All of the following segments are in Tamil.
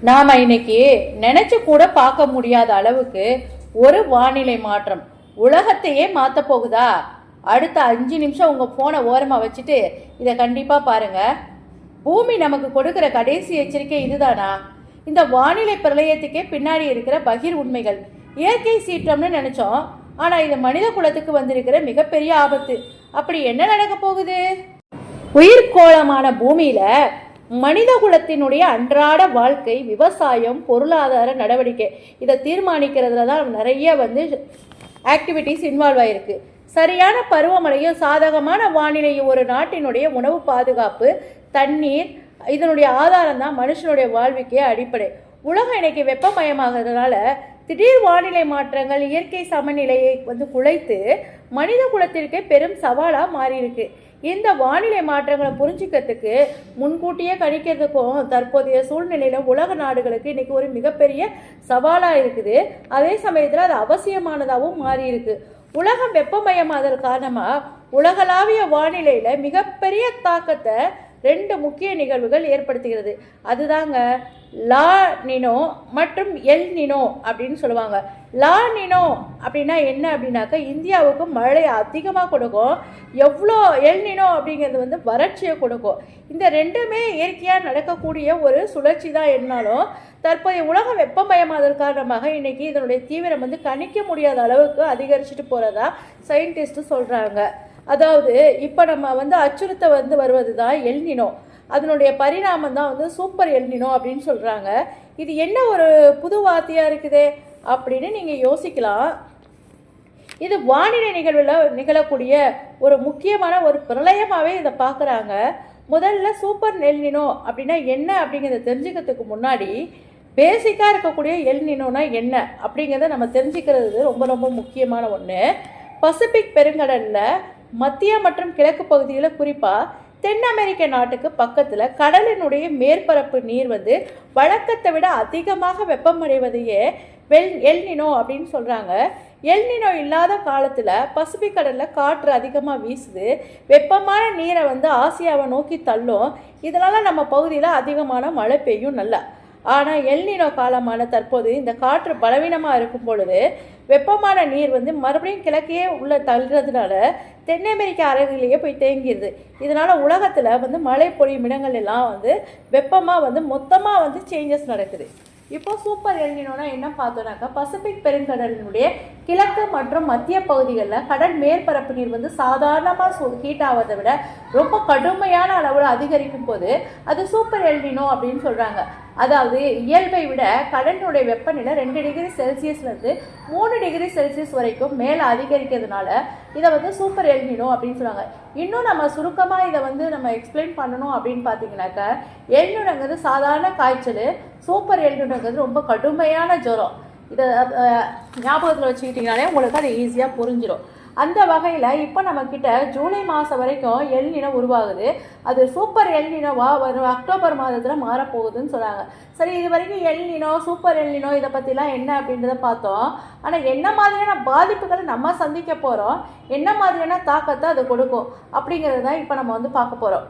நாம இன்னைக்கு நினைச்சு கூட பார்க்க முடியாத அளவுக்கு ஒரு வானிலை மாற்றம் உலகத்தையே மாத்த போகுதா? அடுத்த 5 நிமிஷம் உங்க போனை ஓரமா வச்சுட்டு இதை கண்டிப்பா பாருங்க. பூமி நமக்கு கொடுக்கிற கடைசி எச்சரிக்கை இதுதானா? இந்த வானிலை பிரளயத்துக்கே பின்னாடி இருக்கிற பகிர் உண்மைகள். இயற்கை சீற்றம்னு நினைச்சோம், ஆனா இது மனித குலத்துக்கு வந்திருக்கிற மிகப்பெரிய ஆபத்து. அப்படி என்ன நடக்க போகுது? உயிர்கோளமான பூமியில மனித குலத்தினுடைய அன்றாட வாழ்க்கை, விவசாயம், பொருளாதார நடவடிக்கை இதை தீர்மானிக்கிறதுல தான் நிறைய ஆக்டிவிட்டிஸ் இன்வால்வ் ஆயிருக்கு. சரியான பருவமழையும் சாதகமான வானிலையும் ஒரு நாட்டினுடைய உணவு பாதுகாப்பு, தண்ணீர் இதனுடைய ஆதாரம் தான் மனுஷனுடைய வாழ்வுக்கே அடிப்படை. உலகம் இன்னைக்கு வெப்பமயமாகிறதுனால திடீர் வானிலை மாற்றங்கள் இயற்கை சமநிலையை குலைத்து மனித குலத்திற்கே பெரும் சவாலாக மாறி இருக்கு. இந்த வானிலை மாற்றங்களை புரிஞ்சுக்கிறதுக்கு, முன்கூட்டியே கணிக்கிறதுக்கும் தற்போதைய சூழ்நிலையில உலக நாடுகளுக்கு இன்னைக்கு ஒரு மிகப்பெரிய சவாலாக இருக்குது. அதே சமயத்தில் அது அவசியமானதாகவும் மாறி இருக்கு. உலகம் வெப்பமயமாதல் காரணமாக உலகளாவிய வானிலையில மிகப்பெரிய தாக்கத்தை 2 முக்கிய நிகழ்வுகள் ஏற்படுத்துகிறது. அதுதாங்க லா நினோ மற்றும் எல் நினோ அப்படின்னு சொல்லுவாங்க. லா நினோ அப்படின்னா என்ன அப்படின்னாக்கா, இந்தியாவுக்கு மழை அதிகமாக கொடுக்கும். எவ்வளோ எல் நினோ அப்படிங்கிறது வறட்சியை கொடுக்கும். இந்த ரெண்டுமே இயற்கையாக நடக்கக்கூடிய ஒரு சுழற்சி தான். என்னாலும் தற்போதைய உலக வெப்பமயமாதல் காரணமாக இன்னைக்கு இதனுடைய தீவிரம் கணிக்க முடியாத அளவுக்கு அதிகரிச்சுட்டு போகிறதா சயின்டிஸ்ட் சொல்கிறாங்க. அதாவது இப்போ நம்ம அச்சுறுத்த வருவது தான் எல் நினோ. அதனுடைய பரிணாமம் தான் சூப்பர் எல் நினோ அப்படின்னு சொல்கிறாங்க. இது என்ன ஒரு புது வார்த்தையாக இருக்குது அப்படின்னு நீங்கள் யோசிக்கலாம். இது வானிலை நிகழ்வில் நிகழக்கூடிய ஒரு முக்கியமான ஒரு பிரளயமாகவே இதை பார்க்குறாங்க. முதல்ல சூப்பர் எல் நினோ அப்படின்னா என்ன அப்படிங்கிறத தெரிஞ்சுக்கிறதுக்கு முன்னாடி பேசிக்காக இருக்கக்கூடிய எல் நினோனா என்ன அப்படிங்கிறத நம்ம தெரிஞ்சுக்கிறது ரொம்ப ரொம்ப முக்கியமான ஒன்று. பசிபிக் பெருங்கடலில் மத்திய மற்றும் கிழக்கு பகுதியில், குறிப்பாக தென் அமெரிக்க நாட்டுக்கு பக்கத்தில் கடலினுடைய மேற்பரப்பு நீர் வழக்கத்தை விட அதிகமாக வெப்பமடைவதையே எல் நினோ அப்படின்னு சொல்கிறாங்க. எல் நினோ இல்லாத காலத்தில் பசிபிக் கடலில் காற்று அதிகமாக வீசுது. வெப்பமான நீரை ஆசியாவை நோக்கி தள்ளும். இதனால் நம்ம பகுதியில் அதிகமான மழை பெய்யும் நல்லா. ஆனால் எல் நினோ காலமான தற்போது இந்த காற்று பலவீனமாக இருக்கும் பொழுது வெப்பமான நீர் மறுபடியும் கிழக்கே உள்ள தள்ளுறதுனால தென் அமெரிக்க அருகிலேயே போய் தேங்கிடுது. இதனால் உலகத்தில் மழை பொழியும் இடங்கள் எல்லாம் வெப்பமாக மொத்தமாக சேஞ்சஸ் நடக்குது. இப்போ சூப்பர் எல் நினோனா என்ன பார்த்தோம்னாக்கா, பசிபிக் பெருங்கடலினுடைய கிழக்கு மற்றும் மத்திய பகுதிகளில் கடல் மேற்பரப்பு நீர் சாதாரணமாக ஹீட் ஆவதை விட ரொம்ப கடுமையான அளவில் அதிகரிக்கும் போது அது சூப்பர் எல் நினோ அப்படின்னு சொல்கிறாங்க. அதாவது இயல்பை விட கடலினுடைய வெப்பநிலை 2 டிகிரி செல்சியஸ்லேருந்து 3 டிகிரி செல்சியஸ் வரைக்கும் மேலே அதிகரிக்கிறதுனால இதை சூப்பர் எல் நினோ அப்படின்னு சொல்லுவாங்க. இன்னும் நம்ம சுருக்கமாக இதை நம்ம எக்ஸ்பிளைன் பண்ணணும் அப்படின்னு பார்த்தீங்கன்னாக்கா, எல் நினோங்கிறது சாதாரண காய்ச்சல், சூப்பர் எல் நினோங்கிறது ரொம்ப கடுமையான ஜுரம். இதை ஞாபகத்தில் வச்சுக்கிட்டிங்கனாலே உங்களுக்கு அது ஈஸியாக புரிஞ்சிடும். அந்த வகையில் இப்போ நம்மக்கிட்ட ஜூலை மாதம் வரைக்கும் எல் நினோ உருவாகுது. அது சூப்பர் எல் நினோவா வரும் அக்டோபர் மாதத்தில் மாறப்போகுதுன்னு சொன்னாங்க. சரி, இது வரைக்கும் El Nino, super El Nino இதை பற்றிலாம் என்ன அப்படின்றத பார்த்தோம். ஆனால் என்ன மாதிரியான பாதிப்புகளை நம்ம சந்திக்க போகிறோம், என்ன மாதிரியான தாக்கத்தை அது கொடுக்கும் அப்படிங்கிறது தான் இப்போ நம்ம பார்க்க போகிறோம்.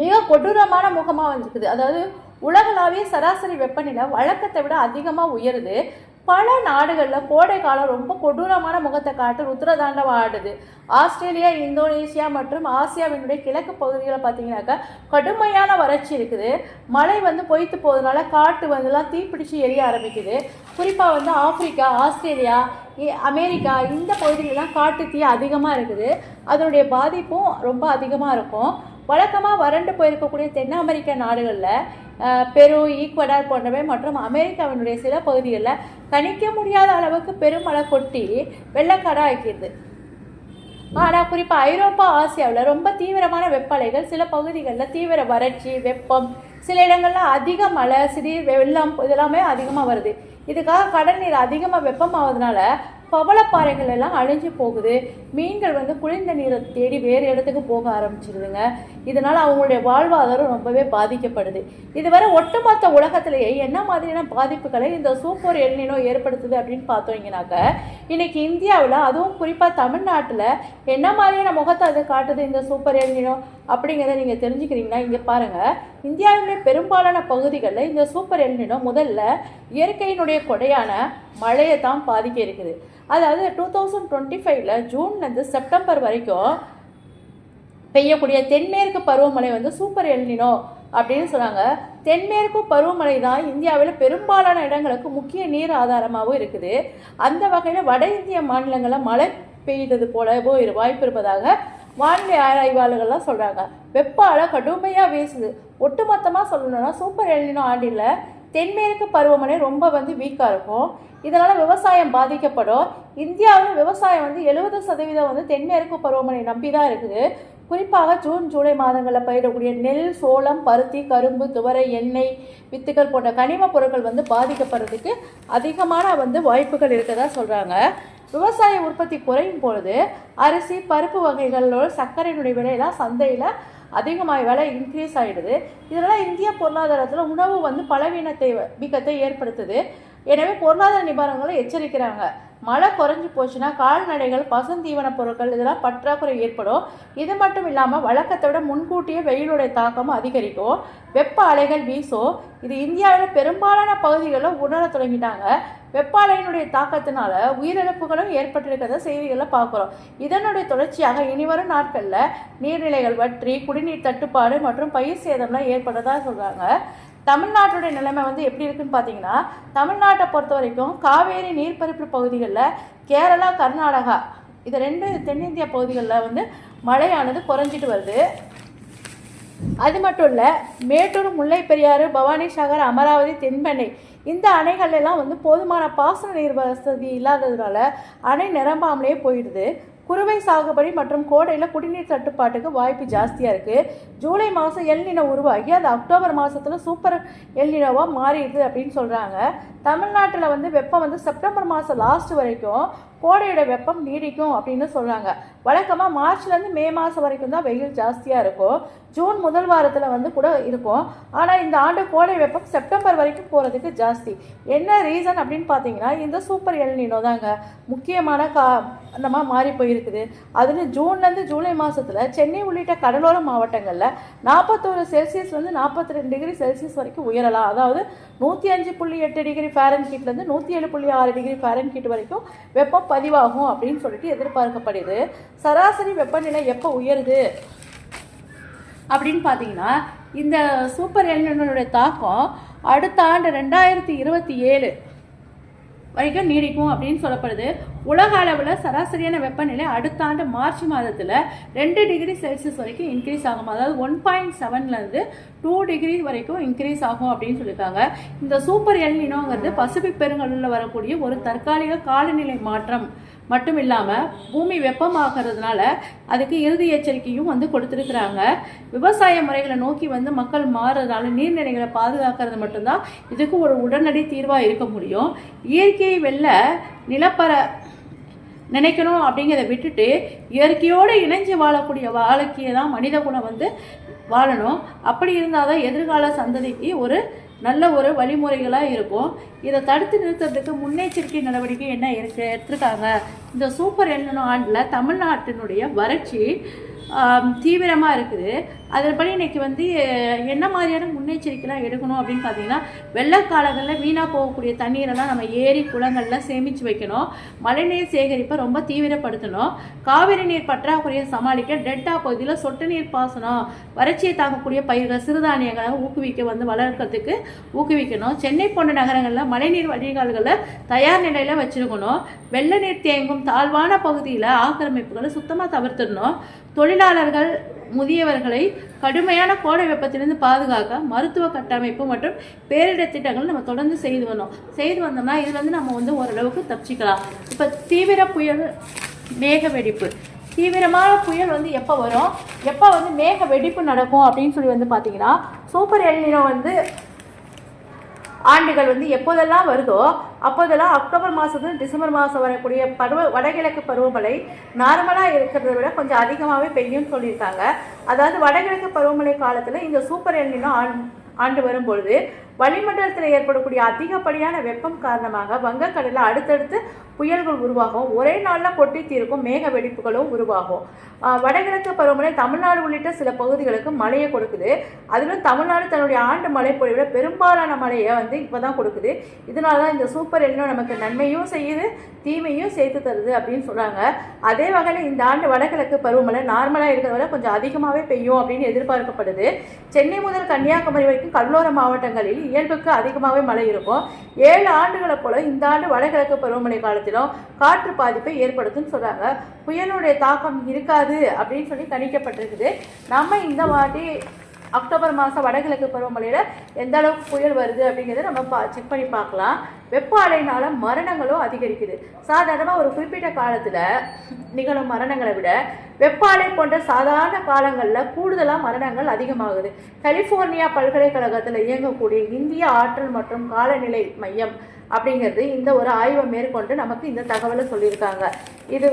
மிக கொடூரமான முகமாக வந்துருக்குது. அதாவது உலகளாவிய சராசரி வெப்பநிலை வழக்கத்தை விட அதிகமாக உயருது. பல நாடுகளில் கோடை காலம் ரொம்ப கொடூரமான முகத்தை காட்டு ருத்ரதாண்டவம் ஆடுது. ஆஸ்திரேலியா, இந்தோனேசியா மற்றும் ஆசியாவினுடைய கிழக்கு பகுதிகளை பார்த்தீங்கன்னாக்கா கடுமையான வறட்சி இருக்குது. மழை பொய்த்து போவதனால காட்டு தீப்பிடிச்சு எரிய ஆரம்பிக்குது. குறிப்பாக ஆப்பிரிக்கா, ஆஸ்திரேலியா, அமெரிக்கா இந்த பகுதிகளெலாம் காட்டு தீ அதிகமாக இருக்குது. அதனுடைய பாதிப்பும் ரொம்ப அதிகமாக இருக்கும். வழக்கமாக வறண்டு போயிருக்கக்கூடிய தென் அமெரிக்க நாடுகளில் பெரு, ஈக்குவடார் போன்றவை மற்றும் அமெரிக்காவினுடைய சில பகுதிகளில் கணிக்க முடியாத அளவுக்கு பெருமழை கொட்டி வெள்ளக்காடாக ஆக்கிடுது. ஆனால் குறிப்பாக ஐரோப்பா, ஆசியாவில் ரொம்ப தீவிரமான வெப்பலைகள், சில பகுதிகளில் தீவிர வறட்சி, வெப்பம், சில இடங்களில் அதிக மழை, திடீர் வெள்ளம் இதெல்லாமே அதிகமாக வருது. இதுக்காக கடல் நீர் அதிகமாக வெப்பமாவதுனால பவளப்பாறைகள் எல்லாம் அழிஞ்சு போகுது. மீன்கள் குளிர்ந்த நீரை தேடி வேறு இடத்துக்கு போக ஆரம்பிச்சிருதுங்க. இதனால் அவங்களுடைய வாழ்வாதாரம் ரொம்பவே பாதிக்கப்படுது. இதுவரை ஒட்டுமொத்த உலகத்திலேயே என்ன மாதிரியான பாதிப்புகளை இந்த சூப்பர் எல் நினோ ஏற்படுத்துது அப்படின்னு பார்த்தோங்கனாக்க, இன்னைக்கு இந்தியாவில் அதுவும் குறிப்பாக தமிழ்நாட்டில் என்ன மாதிரியான முகத்தை அது காட்டுது இந்த சூப்பர் எல் நினோ அப்படிங்கிறத நீங்கள் தெரிஞ்சுக்கிறீங்கன்னா இங்கே பாருங்கள். இந்தியாவிலே பெரும்பாலான பகுதிகளில் இந்த சூப்பர் எல்னினோ முதல்ல இயற்கையினுடைய கொடையான மழையை தான் பாதிக்க இருக்குது. அதாவது 2025 ஜூன்லேருந்து செப்டம்பர் வரைக்கும் பெய்யக்கூடிய தென்மேற்கு பருவமழை வந்து சூப்பர் எல்னினோ அப்படின்னு சொன்னாங்க. தென்மேற்கு பருவமழை தான் இந்தியாவில் பெரும்பாலான இடங்களுக்கு முக்கிய நீர் ஆதாரமாகவும் இருக்குது. அந்த வகையில் வட இந்திய மாநிலங்களில் மழை பெய்தது போலவோ வாய்ப்பு இருப்பதாக வானிலை ஆய்வாளர்கள்லாம் சொல்கிறாங்க. வெப்ப அலை கடுமையாக வீசுது. ஒட்டுமொத்தமாக சொல்லணும்னா சூப்பர் எல்னினோ ஆண்டில் தென்மேற்கு பருவமழை ரொம்ப வந்து வீக்காக இருக்கும். இதனால் விவசாயம் பாதிக்கப்படும். இந்தியாவில் விவசாயம் வந்து 70% வந்து தென்மேற்கு பருவமழை நம்பி தான் இருக்குது. குறிப்பாக ஜூன் ஜூலை மாதங்களில் பயிரிடக்கூடிய நெல், சோளம், பருத்தி, கரும்பு, துவரை, எண்ணெய் வித்துக்கள் போன்ற கனிம பொருட்கள் வந்து பாதிக்கப்படுறதுக்கு அதிகமான வந்து வாய்ப்புகள் இருக்கதா சொல்கிறாங்க. விவசாய உற்பத்தி குறையும் பொழுது அரிசி, பருப்பு வகைகளோட சர்க்கரையினுடைய விலையெல்லாம் சந்தையில் அதிகமாக விலை இன்க்ரீஸ் ஆகிடுது. இதனால் இந்திய பொருளாதாரத்தில் உணவு வந்து பலவீனத்தை வீக்கத்தை ஏற்படுத்துது. எனவே பொருளாதார நிபுணர்களை எச்சரிக்கிறாங்க. மழை குறைஞ்சி போச்சுன்னா கால்நடைகள், பசுந்தீவன பொருட்கள் இதெல்லாம் பற்றாக்குறை ஏற்படும். இது மட்டும் இல்லாமல் வழக்கத்தை விட முன்கூட்டியே வெயிலுடைய தாக்கமும் அதிகரிக்கும். வெப்ப அலைகள் வீசும். இது இந்தியாவில் பெரும்பாலான பகுதிகளில் உணர தொடங்கிட்டாங்க. வெப்ப அலையினுடைய தாக்கத்தினால உயிரிழப்புகளும் ஏற்பட்டிருக்கிறத செய்திகளில் பார்க்குறோம். இதனுடைய தொடர்ச்சியாக இனிவரும் நாட்களில் நீர்நிலைகள் வற்றி, குடிநீர் தட்டுப்பாடு மற்றும் பயிர் சேதம்லாம் ஏற்படுறதா சொல்கிறாங்க. தமிழ்நாட்டுடைய நிலைமை வந்து எப்படி இருக்குன்னு பார்த்தீங்கன்னா, தமிழ்நாட்டை பொறுத்த வரைக்கும் காவேரி நீர்ப்பரப்பு பகுதிகளில் கேரளா, கர்நாடகா இது 2 தென்னிந்திய பகுதிகளில் வந்து மழையானது குறைஞ்சிட்டு வருது. அது மட்டும் இல்லை, மேட்டூர், முல்லை பெரியாறு, பவானி சாகர், அமராவதி, தென்பெண்ணை இந்த அணைகளெல்லாம் வந்து போதுமான பாசன நீர் வசதி இல்லாததுனால அணை நிரம்பாமலே போயிடுது. குறுவை சாகுபடி மற்றும் கோடையில் குடிநீர் தட்டுப்பாட்டுக்கு வாய்ப்பு ஜாஸ்தியாக இருக்குது. ஜூலை மாதம் எல்னினோ உருவாகி அது அக்டோபர் மாதத்தில் சூப்பர் எல்னினோவாக மாறிடுது அப்படின்னு சொல்கிறாங்க. தமிழ்நாட்டில் வந்து வெப்பம் வந்து செப்டம்பர் மாதம் லாஸ்ட் வரைக்கும், கோடையோட வெப்பம் நீடிக்கும் அப்படின்னு சொல்கிறாங்க. வழக்கமாக மார்ச்லேருந்து மே மாதம் வரைக்கும் தான் வெயில் ஜாஸ்தியாக இருக்கும். ஜூன் முதல் வாரத்தில் வந்து கூட இருக்கும். ஆனால் இந்த ஆண்டு கோடை வெப்பம் செப்டம்பர் வரைக்கும் போகிறதுக்கு ஜாஸ்தி. என்ன ரீசன் அப்படின்னு பார்த்தீங்கன்னா, இந்த சூப்பர் எல்னினோ தாங்க முக்கியமான காரணமாக மாறி போயிருக்குது. அதில் ஜூன்லேருந்து ஜூலை மாதத்தில் சென்னை உள்ளிட்ட கடலோர மாவட்டங்களில் 41 செல்சியஸ்லேருந்து 42 டிகிரி செல்சியஸ் வரைக்கும் உயரலாம். அதாவது 105.8 டிகிரி ஃபாரன்ஹீட்லேருந்து 107.6 டிகிரி ஃபாரன்ஹீட் வரைக்கும் வெப்பம் பதிவாகும் அப்படின்னு சொல்லிட்டு எதிர்பார்க்கப்படுது. சராசரி வெப்பநிலை எப்போ உயருது அப்படின்னு பார்த்தீங்கன்னா, இந்த சூப்பர் எல்னினோடைய தாக்கம் அடுத்த ஆண்டு 2027 வரைக்கும் நீடிக்கும் அப்படின்னு சொல்லப்படுது. உலக அளவில் சராசரியான வெப்பநிலை அடுத்த ஆண்டு மார்ச் மாதத்தில் 2 டிகிரி செல்சியஸ் வரைக்கும் இன்க்ரீஸ் ஆகும். அதாவது 1.7லேருந்து 2 டிகிரி வரைக்கும் இன்க்ரீஸ் ஆகும் அப்படின்னு சொல்லியிருக்காங்க. இந்த சூப்பர் எல்னினோங்கிறது பசிபிக் பெருங்கடலில் வரக்கூடிய ஒரு தற்காலிக காலநிலை மாற்றம் மட்டும் இல்லாமல் பூமி வெப்பமாகிறதுனால அதுக்கு இறுதி எச்சரிக்கையும் வந்து கொடுத்துருக்குறாங்க. விவசாய முறைகளை நோக்கி வந்து மக்கள் மாறுறதுனால நீர்நிலைகளை பாதுகாக்கிறது மட்டும்தான் இதுக்கு ஒரு உடனடி தீர்வாக இருக்க முடியும். இயற்கையை வெல்ல நிலப்பர நினைக்கணும் அப்படிங்கிறத விட்டுட்டு இயற்கையோடு இணைஞ்சு வாழக்கூடிய வாழ்க்கையை தான் மனித குலம் வந்து வாழணும். அப்படி இருந்தால் தான் எதிர்கால சந்ததிக்கு ஒரு நல்ல ஒரு வழிமுறைகளாக இருக்கும். இதை தடுத்து நிறுத்துறதுக்கு முன்னெச்சரிக்கை நடவடிக்கை என்ன எடுத்திருக்காங்க. இந்த சூப்பர் எல்னினோ ஆண்டில் தமிழ்நாட்டினுடைய வறட்சி தீவிரமாக இருக்குது. அதன்படி இன்றைக்கி வந்து என்ன மாதிரியான முன்னெச்சரிக்கைலாம் எடுக்கணும் அப்படின்னு பார்த்தீங்கன்னா, வெள்ளக்காலங்களில் வீணாக போகக்கூடிய தண்ணீரெல்லாம் நம்ம ஏரி குளங்களில் சேமித்து வைக்கணும். மழைநீர் சேகரிப்பை ரொம்ப தீவிரப்படுத்தணும். காவிரி நீர் பற்றாக்குறையை சமாளிக்க டெல்டா பகுதியில் சொட்டு நீர் பாசனம், வறட்சியை தாக்கக்கூடிய பயிர்கள், சிறுதானியங்களை வளர்க்கறதுக்கு ஊக்குவிக்கணும். சென்னை போன்ற நகரங்களில் மழைநீர் வடிகால்களை தயார் நிலையில் வச்சுருக்கணும். வெள்ள நீர் தேங்கும் தாழ்வான பகுதியில் ஆக்கிரமிப்புகளை சுத்தமாக தவிர்த்துடணும். தொழிலாளர்கள், முதியவர்களை கடுமையான கோடை வெப்பத்திலிருந்து பாதுகாக்க மருத்துவ கட்டமைப்பு மற்றும் பேரிடர் திட்டங்கள் நம்ம தொடர்ந்து செய்து வந்தோம்னா இதுலேருந்து நம்ம வந்து ஓரளவுக்கு தப்பிச்சிக்கலாம். இப்போ தீவிர புயல், மேக வெடிப்பு. தீவிரமான புயல் வந்து எப்போ வரும், எப்போ வந்து மேக வெடிப்பு நடக்கும் அப்படின்னு சொல்லி வந்து பார்த்தீங்கன்னா, சூப்பர் எல்னினோ வந்து ஆண்டுகள் வந்து எப்போதெல்லாம் வருதோ அப்போதெல்லாம் அக்டோபர் மாதத்துல டிசம்பர் மாதம் வரக்கூடிய வடகிழக்கு பருவமழை நார்மலாக இருக்கிறத விட கொஞ்சம் அதிகமாகவே பெய்யும்னு சொல்லியிருக்காங்க. அதாவது வடகிழக்கு பருவமழை காலத்தில் இந்த சூப்பர் எல்னினோ ஆண்டு வரும்பொழுது வளிமண்டலத்தில் ஏற்படக்கூடிய அதிகப்படியான வெப்பம் காரணமாக வங்கக்கடலில் அடுத்தடுத்து புயல்கள் உருவாகும். ஒரே நாளில் கொட்டி தீர்க்கும் மேக வெடிப்புகளும் உருவாகும். வடகிழக்கு பருவமழை தமிழ்நாடு உள்ளிட்ட சில பகுதிகளுக்கு மழையை கொடுக்குது. அதிலும் தமிழ்நாடு தன்னுடைய ஆண்டு மழை பொழிவுல பெரும்பாலான மழையை இப்போதான் கொடுக்குது. இதனால தான் இந்த சூப்பர் எல்னினோ நமக்கு நன்மையும் செய்யுது, தீமையும் சேர்த்து தருது அப்படின்னு சொல்றாங்க. அதே வகையில் இந்த ஆண்டு வடகிழக்கு பருவமழை நார்மலாக இருக்கிறத விட கொஞ்சம் அதிகமாகவே பெய்யும் அப்படின்னு எதிர்பார்க்கப்படுது. சென்னை முதல் கன்னியாகுமரி வரைக்கும் கடலோர மாவட்டங்களில் இயல்புக்கு அதிகமாகவே மழை இருக்கும். 7 ஆண்டுகளை போல இந்த ஆண்டு வடகிழக்கு பருவமழை காலத்திலும் காற்று பாதிப்பை ஏற்படுத்தும் சொல்றாங்க. புயலுடைய தாக்கம் இருக்காது அப்படின்னு சொல்லி கணிக்கப்பட்டிருக்குது. நம்ம இந்த வாட்டி அக்டோபர் மாதம் வடகிழக்கு பருவமழையில் எந்த அளவுக்கு புயல் வருது அப்படிங்கிறத நம்ம செக் பண்ணி பார்க்கலாம். வெப்ப அலையினால மரணங்களும் அதிகரிக்குது. சாதாரணமாக ஒரு குறிப்பிட்ட காலத்தில் நிகழும் மரணங்களை விட வெப்ப அலை போன்ற சாதாரண காலங்களில் கூடுதலாக மரணங்கள் அதிகமாகுது. கலிஃபோர்னியா பல்கலைக்கழகத்தில் இயங்கக்கூடிய இந்திய ஆற்றல் மற்றும் காலநிலை மையம் அப்படிங்கிறது இந்த ஒரு ஆய்வை மேற்கொண்டு நமக்கு இந்த தகவலை சொல்லியிருக்காங்க. இது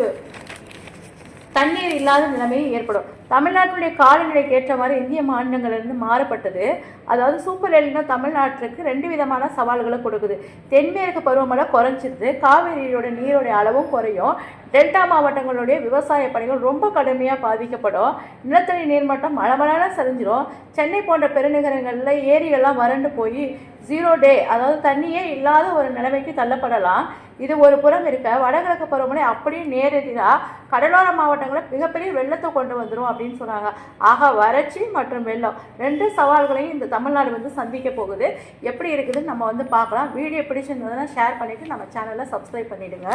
தண்ணீர் இல்லாத நிலைமையும் ஏற்படும். தமிழ்நாட்டினுடைய காலநிலைக்கு ஏற்ற மாதிரி இந்திய மாநிலங்களிலிருந்து மாறுபட்டது. அதாவது சூப்பர் எல்னினோ தமிழ்நாட்டிற்கு 2 விதமான சவால்களை கொடுக்குது. தென்மேற்கு பருவமழை குறைஞ்சிருது, காவிரியோட நீரோடைய அளவும் குறையும். டெல்டா மாவட்டங்களுடைய விவசாய பணிகள் ரொம்ப கடுமையாக பாதிக்கப்படும். நிலத்தடி நீர்மட்டம் மழை சரிஞ்சிடும். சென்னை போன்ற பெருநகரங்களில் ஏரிகள்லாம் வறண்டு போய் 0 டே, அதாவது தண்ணியே இல்லாத ஒரு நிலைமைக்கு தள்ளப்படலாம். இது ஒரு புறம் இருக்க, வடகிழக்கு பருவமழை அப்படியே நேரடியாக கடலோர மாவட்டங்களில் மிகப்பெரிய வெள்ளத்தை கொண்டு வந்துடும் அப்படின்னு சொன்னாங்க. ஆக வறட்சி மற்றும் வெள்ளம் 2 சவால்களையும் இந்த தமிழ்நாடு சந்திக்க போகுது. எப்படி இருக்குதுன்னு நம்ம பார்க்கலாம். வீடியோ பிடிச்சிருந்ததுன்னா ஷேர் பண்ணிவிட்டு நம்ம சேனலை சப்ஸ்கிரைப் பண்ணிவிடுங்க.